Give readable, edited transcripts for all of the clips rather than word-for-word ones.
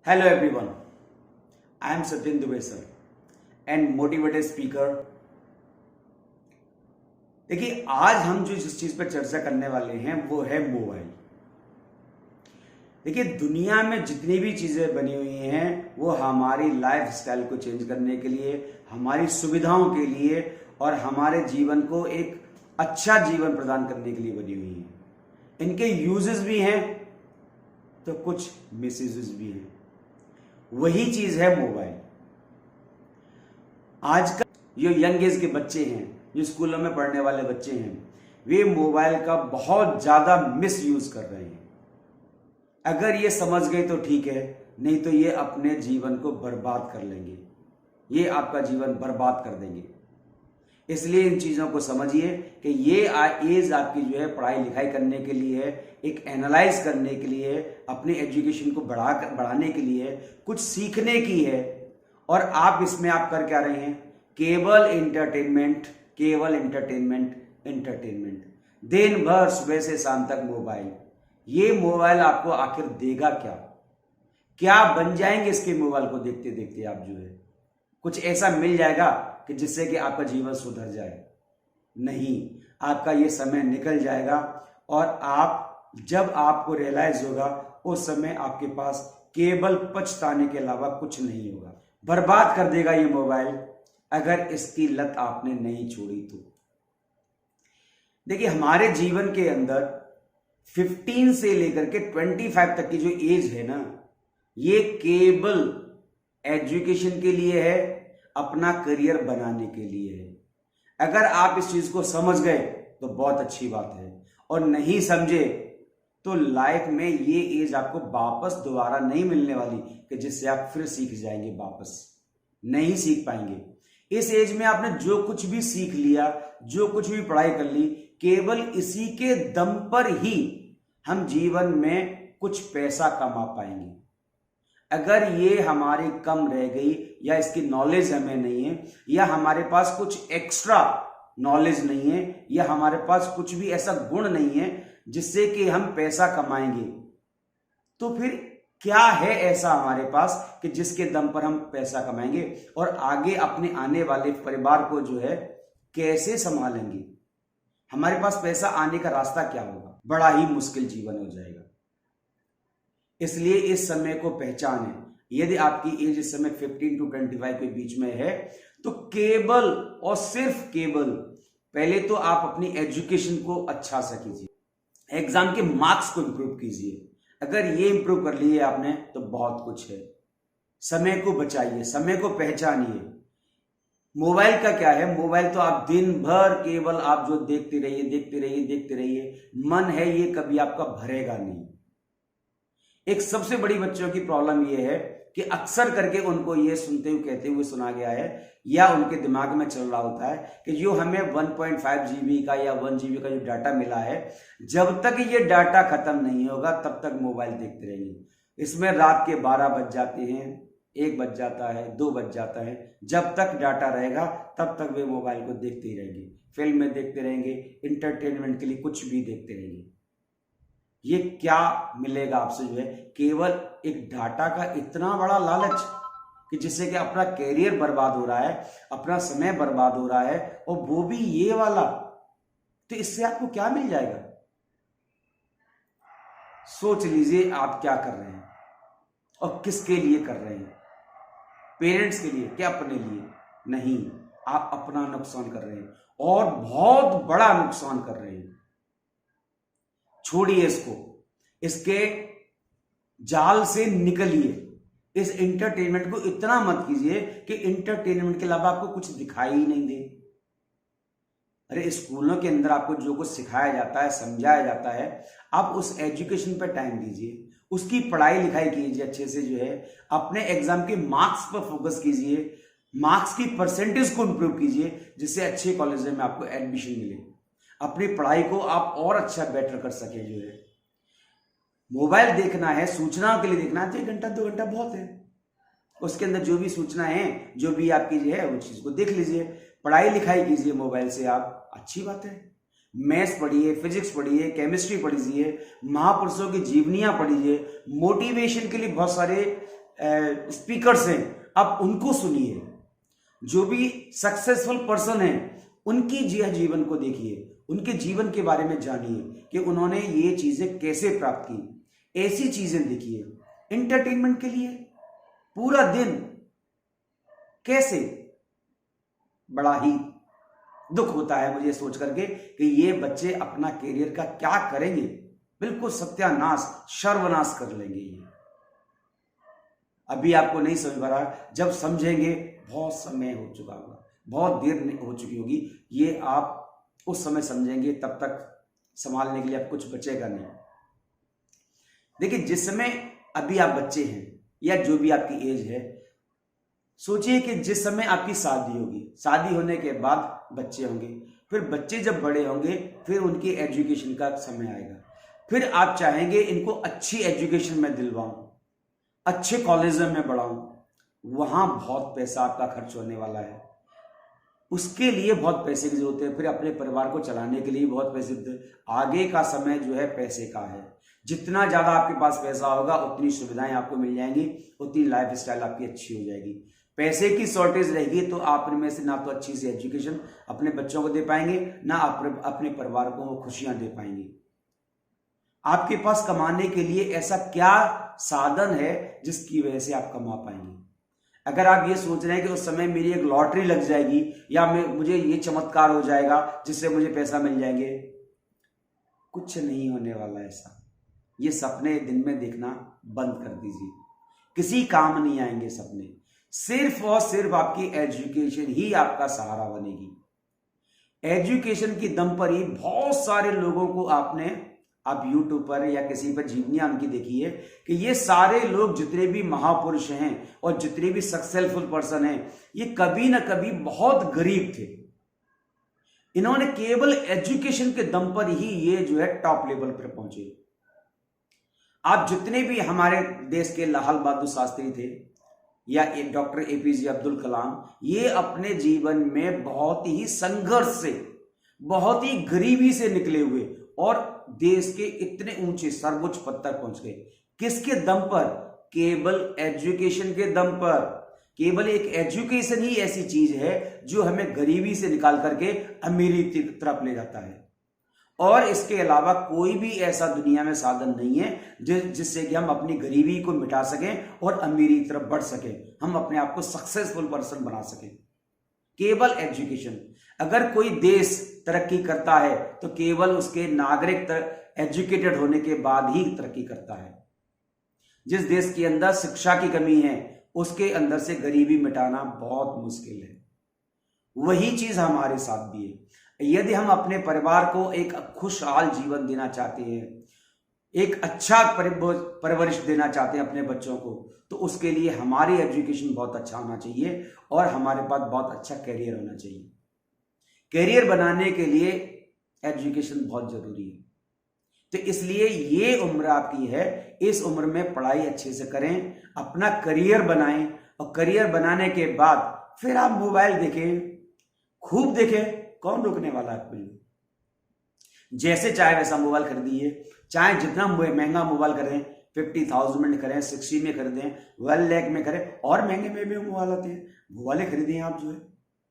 Hello everyone, I am Satyen Dubey sir and motivated speaker। देखिए आज हम जिस चीज पर चर्चा करने वाले हैं वो है मोबाइल। देखिए दुनिया में जितनी भी चीजें बनी हुई हैं वो हमारी लाइफ स्टाइल को चेंज करने के लिए, हमारी सुविधाओं के लिए और हमारे जीवन को एक अच्छा जीवन प्रदान करने के लिए बनी हुई हैं। इनके यूजेस भी हैं तो कुछ मिसयूजेस भी हैं। वही चीज है मोबाइल। आजकल जो यंग एज के बच्चे हैं, जो स्कूलों में पढ़ने वाले बच्चे हैं, वे मोबाइल का बहुत ज्यादा मिस यूज कर रहे हैं। अगर ये समझ गए तो ठीक है, नहीं तो ये अपने जीवन को बर्बाद कर लेंगे, ये आपका जीवन बर्बाद कर देंगे। इसलिए इन चीजों को समझिए कि ये एज आपकी जो है पढ़ाई लिखाई करने के लिए है, एक एनालाइज करने के लिए, अपने एजुकेशन को बढ़ाने के लिए, कुछ सीखने की है। और आप इसमें आप कर क्या रहे हैं? केवल एंटरटेनमेंट, केवल एंटरटेनमेंट। दिन भर सुबह से शाम तक मोबाइल। ये मोबाइल आपको आखिर देगा क्या? क्या बन जाएंगे इसके मोबाइल को देखते देखते आप जो है? कुछ ऐसा मिल जाएगा कि जिससे कि आपका जीवन सुधर जाए? नहीं, आपका ये समय निकल जाएगा और आप जब आपको रियलाइज होगा उस समय आपके पास केवल पछताने के अलावा कुछ नहीं होगा। बर्बाद कर देगा ये मोबाइल अगर इसकी लत आपने नहीं छोड़ी तो। देखिए हमारे जीवन के अंदर 15 से लेकर के 25 तक की जो एज है ना, ये केवल एजुकेशन के लिए है, अपना करियर बनाने के लिए है। अगर आप इस चीज को समझ गए तो बहुत अच्छी बात है, और नहीं समझे तो लाइफ में ये एज आपको वापस दोबारा नहीं मिलने वाली कि जिससे आप फिर सीख जाएंगे, वापस नहीं सीख पाएंगे। इस एज में आपने जो कुछ भी सीख लिया, जो कुछ भी पढ़ाई कर ली, केवल इसी के दम पर ही हम जीवन में कुछ पैसा कमा पाएंगे। अगर ये हमारी कम रह गई, या इसकी नॉलेज हमें नहीं है, या हमारे पास कुछ एक्स्ट्रा नॉलेज नहीं है, या हमारे पास कुछ भी ऐसा गुण नहीं है जिससे कि हम पैसा कमाएंगे, तो फिर क्या है ऐसा हमारे पास कि जिसके दम पर हम पैसा कमाएंगे और आगे अपने आने वाले परिवार को जो है कैसे संभालेंगे? हमारे पास पैसा आने का रास्ता क्या होगा? बड़ा ही मुश्किल जीवन हो जाएगा। इसलिए इस समय को पहचानें। यदि आपकी एज इस समय 15 to 25 के बीच में है तो केवल और सिर्फ केवल पहले तो आप अपनी एजुकेशन को अच्छा सा कीजिए, एग्जाम के मार्क्स को इंप्रूव कीजिए। अगर ये इंप्रूव कर लिए आपने तो बहुत कुछ है। समय को बचाइए, समय को पहचानिए। मोबाइल का क्या है? मोबाइल तो आप दिन भर केवल आप जो देखते रहिए। मन है ये कभी आपका भरेगा नहीं। एक सबसे बड़ी बच्चों की प्रॉब्लम यह है कि अक्सर करके उनको ये सुनते हुए कहते हुए सुना गया है, या उनके दिमाग में चल रहा होता है कि जो हमें 1.5 GB का या 1 GB का जो डाटा मिला है, जब तक ये डाटा खत्म नहीं होगा तब तक मोबाइल देखते रहेंगे। इसमें रात के 12 बज जाते हैं, 1 बज जाता है, 2 बज जाता है। जब तक डाटा रहेगा तब तक वे मोबाइल को देखते ही रहेंगे, फिल्में देखते रहेंगे, इंटरटेनमेंट के लिए कुछ भी देखते रहेंगे। ये क्या मिलेगा आपसे जो है? केवल एक डाटा का इतना बड़ा लालच कि जिससे कि अपना कैरियर बर्बाद हो रहा है, अपना समय बर्बाद हो रहा है, और वो भी ये वाला। तो इससे आपको क्या मिल जाएगा? सोच लीजिए आप क्या कर रहे हैं और किसके लिए कर रहे हैं। पेरेंट्स के लिए क्या? अपने लिए नहीं, आप अपना नुकसान कर रहे हैं और बहुत बड़ा नुकसान कर रहे हैं। छोड़िए इसको, इसके जाल से निकलिए। इस एंटरटेनमेंट को इतना मत कीजिए कि एंटरटेनमेंट के अलावा आपको कुछ दिखाई ही नहीं दे। अरे स्कूलों के अंदर आपको जो कुछ सिखाया जाता है, समझाया जाता है, आप उस एजुकेशन पर टाइम दीजिए, उसकी पढ़ाई लिखाई कीजिए अच्छे से जो है। अपने एग्जाम के मार्क्स पर फोकस कीजिए, मार्क्स की परसेंटेज को इंप्रूव कीजिए, जिससे अच्छे कॉलेज में आपको एडमिशन मिले, अपनी पढ़ाई को आप और अच्छा बेटर कर सके जो है। मोबाइल देखना है, सूचनाओं के लिए देखना है तो 1 घंटा 2 घंटा बहुत है। उसके अंदर जो भी सूचना है, जो भी आपकी जो है उस चीज को देख लीजिए। पढ़ाई लिखाई कीजिए मोबाइल से आप, अच्छी बात है। मैथ्स पढ़िए, फिजिक्स पढ़िए, केमिस्ट्री पढ़िए, महापुरुषों की जीवनियां पढ़िए। मोटिवेशन के लिए बहुत सारे स्पीकर्स हैं, आप उनको सुनिए। जो भी सक्सेसफुल पर्सन है उनकी जीवन को देखिए, उनके जीवन के बारे में जानिए कि उन्होंने ये चीजें कैसे प्राप्त की। ऐसी चीजें देखिए। एंटरटेनमेंट के लिए पूरा दिन कैसे, बड़ा ही दुख होता है मुझे सोच करके कि ये बच्चे अपना करियर का क्या करेंगे। बिल्कुल सत्यानाश, सर्वनाश कर लेंगे ये। अभी आपको नहीं समझ पा रहा, जब समझेंगे बहुत समय हो चुका होगा, बहुत देर हो चुकी होगी। ये आप उस समय समझेंगे, तब तक संभालने के लिए अब कुछ बचेगा नहीं। देखिए, जिस समय अभी आप बच्चे हैं या जो भी आपकी एज है, सोचिए कि जिस समय आपकी शादी होगी, शादी होने के बाद बच्चे होंगे, फिर बच्चे जब बड़े होंगे फिर उनकी एजुकेशन का समय आएगा। फिर आप चाहेंगे इनको अच्छी एजुकेशन में दिलवाऊं, अच्छे कॉलेज में पढ़ाऊं, वहां बहुत पैसा आपका खर्च होने वाला है, उसके लिए बहुत पैसे की जरूरत है, फिर अपने परिवार को चलाने के लिए बहुत पैसे होते हैं। आगे का समय जो है पैसे का है। जितना ज्यादा आपके पास पैसा होगा उतनी सुविधाएं आपको मिल जाएंगी, उतनी लाइफ स्टाइल आपकी अच्छी हो जाएगी। पैसे की शॉर्टेज रहेगी तो आप इनमें से ना तो अच्छी सी एजुकेशन अपने बच्चों को दे पाएंगे, ना आप अपने परिवार को वो खुशियां दे पाएंगे। आपके पास कमाने के लिए ऐसा क्या साधन है जिसकी वजह से आप कमा पाएंगे? अगर आप ये सोच रहे हैं कि उस समय मेरी एक लॉटरी लग जाएगी या मुझे ये चमत्कार हो जाएगा जिससे मुझे पैसा मिल जाएंगे, कुछ नहीं होने वाला ऐसा। ये सपने दिन में देखना बंद कर दीजिए, किसी काम नहीं आएंगे सपने। सिर्फ और सिर्फ आपकी एजुकेशन ही आपका सहारा बनेगी। एजुकेशन की दम पर ही बहुत सारे लोगों को आप यूट्यूब पर या किसी पर जीवनियां उनकी देखिए कि ये सारे लोग जितने भी महापुरुष हैं और जितने भी सक्सेसफुल पर्सन हैं, ये कभी ना कभी बहुत गरीब थे। इन्होंने केवल एजुकेशन के दम पर ही ये जो है टॉप लेवल पर पहुंचे। आप जितने भी हमारे देश के लाल बहादुर शास्त्री थे या डॉक्टर एपीजे अब्दुल कलाम, ये अपने जीवन में बहुत ही संघर्ष से, बहुत ही गरीबी से निकले हुए और देश के इतने ऊंचे सर्वोच्च पद तक पहुंच गए। किसके दम पर? केवल एजुकेशन के दम पर। केवल एक एजुकेशन ही ऐसी चीज है जो हमें गरीबी से निकाल करके अमीरी की तरफ ले जाता है। और इसके अलावा कोई भी ऐसा दुनिया में साधन नहीं है जिससे कि हम अपनी गरीबी को मिटा सकें और अमीरी की तरफ बढ़ सकें, हम अपने आप को सक्सेसफुल पर्सन बना सकें। केवल एजुकेशन। अगर कोई देश तरक्की करता है तो केवल उसके नागरिक एजुकेटेड होने के बाद ही तरक्की करता है। जिस देश के अंदर शिक्षा की कमी है उसके अंदर से गरीबी मिटाना बहुत मुश्किल है। वही चीज हमारे साथ भी है। यदि हम अपने परिवार को एक खुशहाल जीवन देना चाहते हैं, एक अच्छा परवरिश देना चाहते हैं अपने बच्चों को, तो उसके लिए हमारी एजुकेशन बहुत अच्छा होना चाहिए और हमारे पास बहुत अच्छा करियर होना चाहिए। करियर बनाने के लिए एजुकेशन बहुत जरूरी है। तो इसलिए ये उम्र आपकी है, इस उम्र में पढ़ाई अच्छे से करें, अपना करियर बनाएं और करियर बनाने के बाद फिर आप मोबाइल देखें, खूब देखें, कौन रोकने वाला है आपको? जैसे चाहे वैसा मोबाइल खरीदिए, चाहे जितना महंगा मोबाइल करें, 50,000 में करें, 60 में खरीदें, 1 लाख में करें, और महंगे में भी मोबाइल आते हैं, वो वाले खरीदें आप जो है,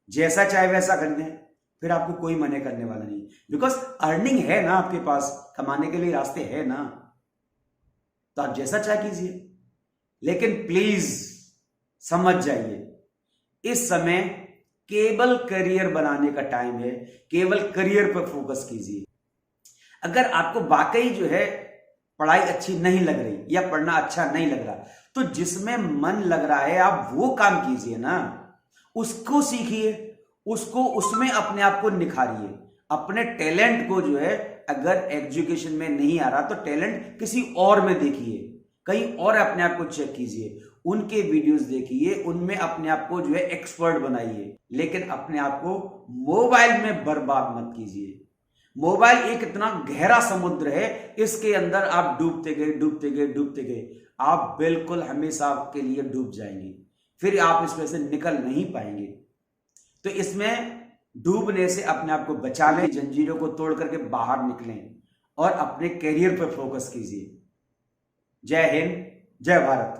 जैसा चाहे वैसा खरीदें, फिर आपको कोई मना करने वाला नहीं। बिकॉज अर्निंग है ना आपके पास, कमाने के लिए रास्ते है ना, तो आप जैसा चाहे कीजिए। लेकिन प्लीज समझ जाइए, इस समय केवल करियर बनाने का टाइम है, केवल करियर पर फोकस कीजिए। अगर आपको वाकई जो है पढ़ाई अच्छी नहीं लग रही या पढ़ना अच्छा नहीं लग रहा, तो जिसमें मन लग रहा है आप वो काम कीजिए ना, उसको सीखिए, उसको उसमें अपने आप को निखारिए। अपने टैलेंट को जो है, अगर एजुकेशन में नहीं आ रहा तो टैलेंट किसी और में देखिए, कहीं और अपने आप को चेक कीजिए, उनके वीडियोस देखिए, उनमें अपने आप को जो है एक्सपर्ट बनाइए। लेकिन अपने आप को मोबाइल में बर्बाद मत कीजिए। मोबाइल एक इतना गहरा समुद्र है, इसके अंदर आप डूबते गए डूबते गए डूबते गए, आप बिल्कुल हमेशा के लिए डूब जाएंगे, फिर आप इसमें से निकल नहीं पाएंगे। तो इसमें डूबने से अपने आप को बचा लें, जंजीरों को तोड़ करके बाहर निकलें और अपने करियर पर फोकस कीजिए। जय हिंद, जय भारत।